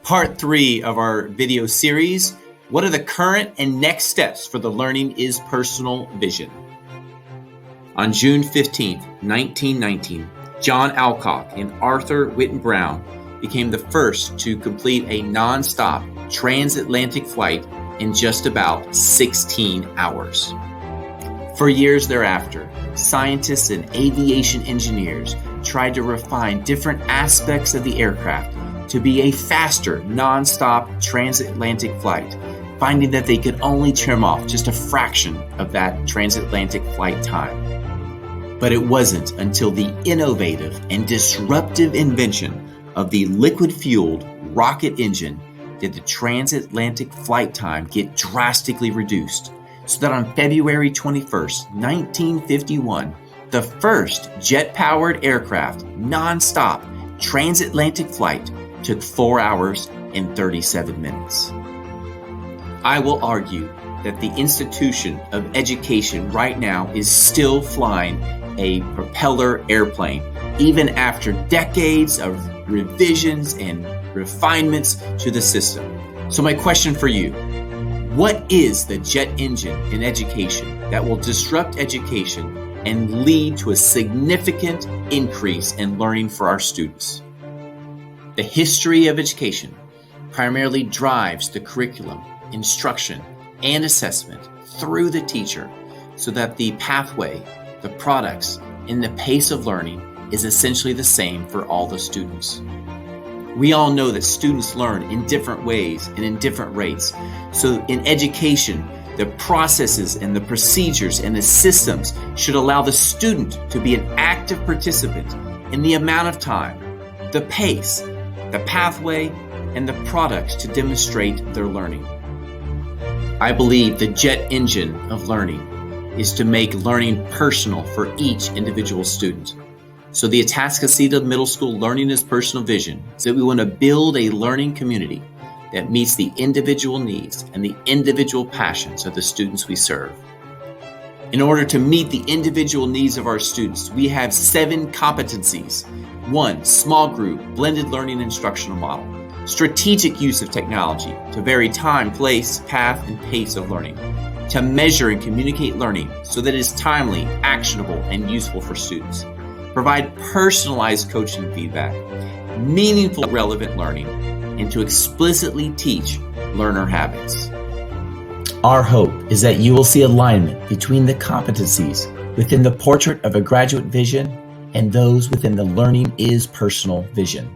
Part 3 of our video series, what are the current and next steps for the Learning is Personal vision? On June 15, 1919, John Alcock and Arthur Whitten Brown became the first to complete a non-stop transatlantic flight in just about 16 hours. For years thereafter, scientists and aviation engineers tried to refine different aspects of the aircraft to be a faster, non-stop transatlantic flight, finding that they could only trim off just a fraction of that transatlantic flight time. But it wasn't until the innovative and disruptive invention of the liquid-fueled rocket engine did the transatlantic flight time get drastically reduced, so that on February 21st, 1951, the first jet-powered aircraft non-stop transatlantic flight took 4 hours and 37 minutes. I will argue that the institution of education right now is still flying a propeller airplane, even after decades of revisions and refinements to the system. So my question for you, what is the jet engine in education that will disrupt education and lead to a significant increase in learning for our students? The history of education primarily drives the curriculum, instruction, and assessment through the teacher so that the pathway, the products, and the pace of learning is essentially the same for all the students. We all know that students learn in different ways and in different rates. So in education, the processes and the procedures and the systems should allow the student to be an active participant in the amount of time, the pace, the pathway, and the products to demonstrate their learning. I believe the jet engine of learning is to make learning personal for each individual student. So the Atascocita Middle School Learning is Personal vision is that we want to build a learning community that meets the individual needs and the individual passions of the students we serve. In order to meet the individual needs of our students, we have 7 competencies. 1, small group, blended learning instructional model. Strategic use of technology to vary time, place, path, and pace of learning. To measure and communicate learning so that it is timely, actionable, and useful for students. Provide personalized coaching feedback, meaningful, relevant learning, and to explicitly teach learner habits. Our hope is that you will see alignment between the competencies within the portrait of a graduate vision and those within the Learning is Personal vision.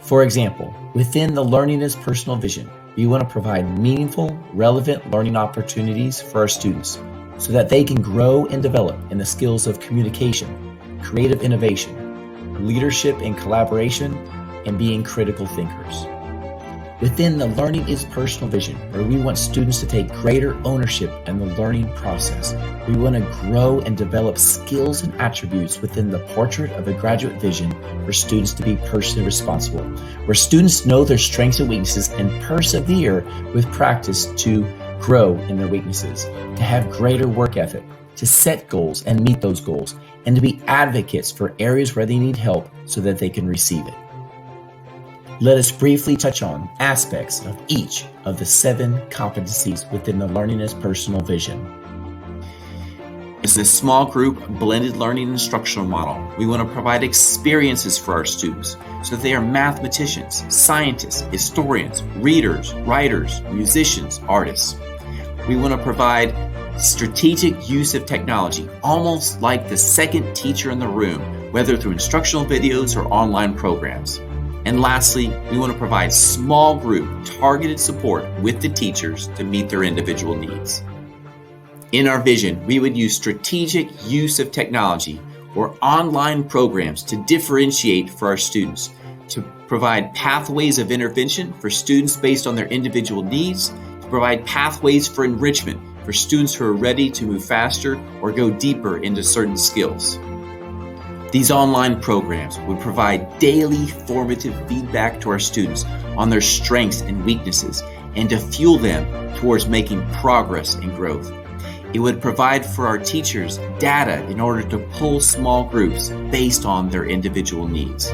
For example, within the Learning is Personal vision, we want to provide meaningful, relevant learning opportunities for our students so that they can grow and develop in the skills of communication, creative innovation, leadership and collaboration, and being critical thinkers. Within the Learning is Personal vision, where we want students to take greater ownership in the learning process, we want to grow and develop skills and attributes within the portrait of a graduate vision for students to be personally responsible, where students know their strengths and weaknesses and persevere with practice to grow in their weaknesses, to have greater work ethic, to set goals and meet those goals, and to be advocates for areas where they need help so that they can receive it. Let us briefly touch on aspects of each of the 7 competencies within the Learning is Personal vision. As the small group blended learning instructional model, we want to provide experiences for our students so that they are mathematicians, scientists, historians, readers, writers, musicians, artists. We want to provide strategic use of technology, almost like the second teacher in the room, whether through instructional videos or online programs. And lastly, we want to provide small group targeted support with the teachers to meet their individual needs. In our vision, we would use strategic use of technology or online programs to differentiate for our students, to provide pathways of intervention for students based on their individual needs, to provide pathways for enrichment for students who are ready to move faster or go deeper into certain skills. These online programs would provide daily formative feedback to our students on their strengths and weaknesses and to fuel them towards making progress and growth. It would provide for our teachers data in order to pull small groups based on their individual needs.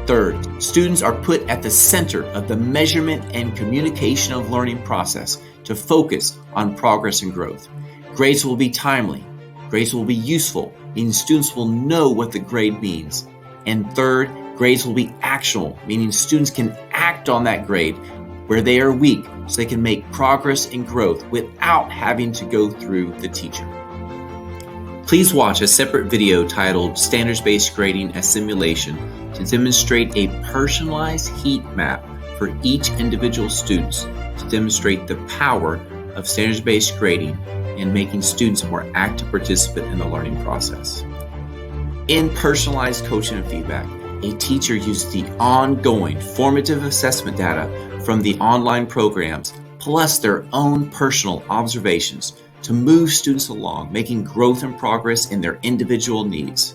Third, students are put at the center of the measurement and communication of learning process to focus on progress and growth. Grades will be timely. Grades will be useful, meaning students will know what the grade means. And third, grades will be actionable, meaning students can act on that grade where they are weak so they can make progress and growth without having to go through the teacher. Please watch a separate video titled Standards-Based Grading as Simulation to demonstrate a personalized heat map for each individual student to demonstrate the power of standards-based grading in making students a more active participant in the learning process. In personalized coaching and feedback, a teacher uses the ongoing formative assessment data from the online programs plus their own personal observations to move students along, making growth and progress in their individual needs.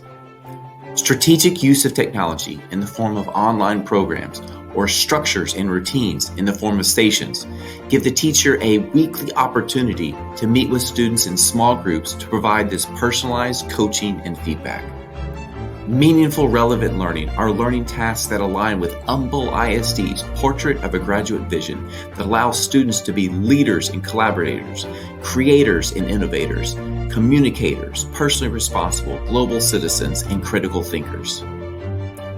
Strategic use of technology in the form of online programs or structures and routines in the form of stations give the teacher a weekly opportunity to meet with students in small groups to provide this personalized coaching and feedback. Meaningful relevant learning are learning tasks that align with Humboldt ISD's Portrait of a Graduate Vision that allows students to be leaders and collaborators, creators and innovators, communicators, personally responsible, global citizens, and critical thinkers.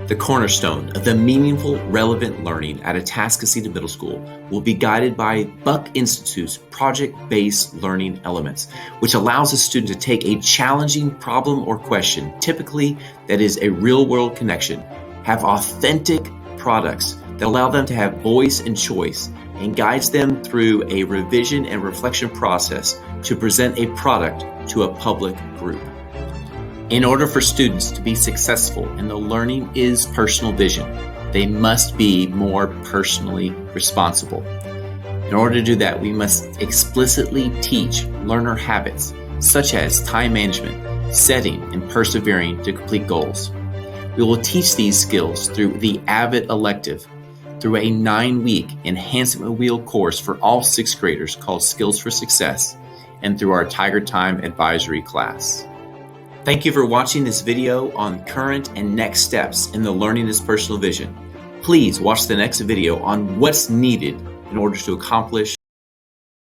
The cornerstone of the meaningful, relevant learning at Atascocita Middle School will be guided by Buck Institute's project-based learning elements, which allows a student to take a challenging problem or question, typically that is a real-world connection, have authentic products that allow them to have voice and choice, and guides them through a revision and reflection process to present a product to a public group. In order for students to be successful in the learning is personal vision, they must be more personally responsible. In order to do that, we must explicitly teach learner habits such as time management, setting, and persevering to complete goals. We will teach these skills through the AVID elective, through a 9-week enhancement wheel course for all 6th graders called Skills for Success, and through our Tiger Time advisory class. Thank you for watching this video on current and next steps in the Learning is Personal Vision. Please watch the next video on what's needed in order to accomplish